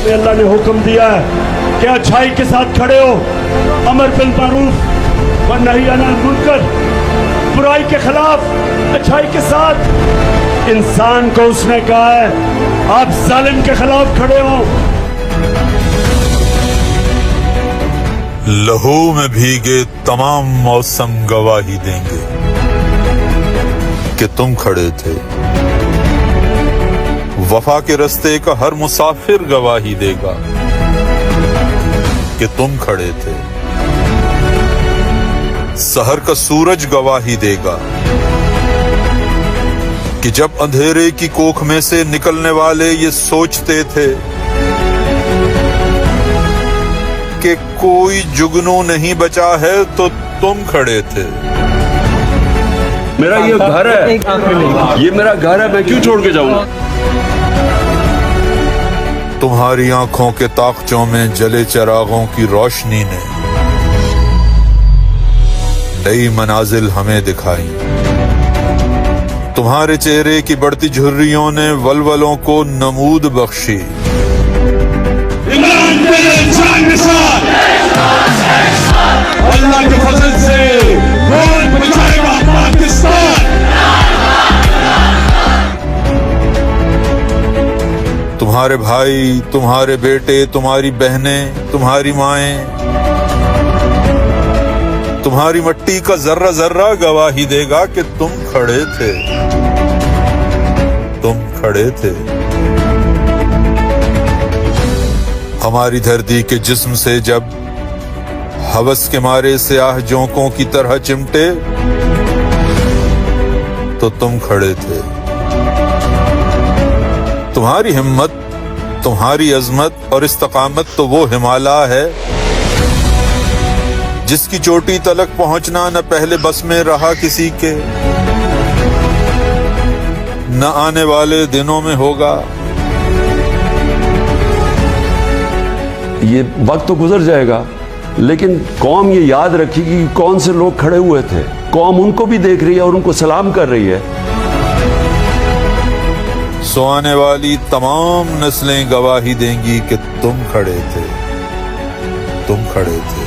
में अल्लाह ने हुक्म दिया है कि अच्छाई के साथ खड़े हो, अमर बिल मारूफ व नही अनिल मुनकर, बुराई के खिलाफ अच्छाई के साथ। इंसान को उसने कहा है आप जालिम के खिलाफ खड़े हो। लहू में भीगे तमाम मौसम गवाही देंगे कि तुम खड़े थे। वफा के रस्ते का हर मुसाफिर गवाही देगा कि तुम खड़े थे। सहर का सूरज गवाही देगा कि जब अंधेरे की कोख में से निकलने वाले ये सोचते थे कि कोई जुगनू नहीं बचा है, तो तुम खड़े थे। मेरा ये घर है, ये मेरा घर है, मैं क्यों छोड़ के जाऊंगा? तुम्हारी आंखों के ताकचों में जले चिरागों की रोशनी ने नई मनाजिल हमें दिखाई। तुम्हारे चेहरे की बढ़ती झुर्रियों ने वलवलों को नमूद बख्शी। अल्लाह के फजल से मुल्क बचाएगा पाकिस्तान। तुम्हारे भाई, तुम्हारे बेटे, तुम्हारी बहनें, तुम्हारी माएं, तुम्हारी मट्टी का जर्रा जर्रा गवाही देगा कि तुम खड़े थे। तुम खड़े थे। हमारी धरती के जिस्म से जब हवस के मारे स्याह जोंकों की तरह चिमटे, तो तुम खड़े थे। तुम्हारी हिम्मत, तुम्हारी अजमत और इस्तकामत तो वो हिमालय है जिसकी चोटी तलक पहुंचना न पहले बस में रहा किसी के, न आने वाले दिनों में होगा। ये वक्त तो गुजर जाएगा, लेकिन कौम ये याद रखेगी कि कौन से लोग खड़े हुए थे। कौम उनको भी देख रही है और उनको सलाम कर रही है। सो आने वाली तमाम नस्लें गवाही देंगी कि तुम खड़े थे। तुम खड़े थे।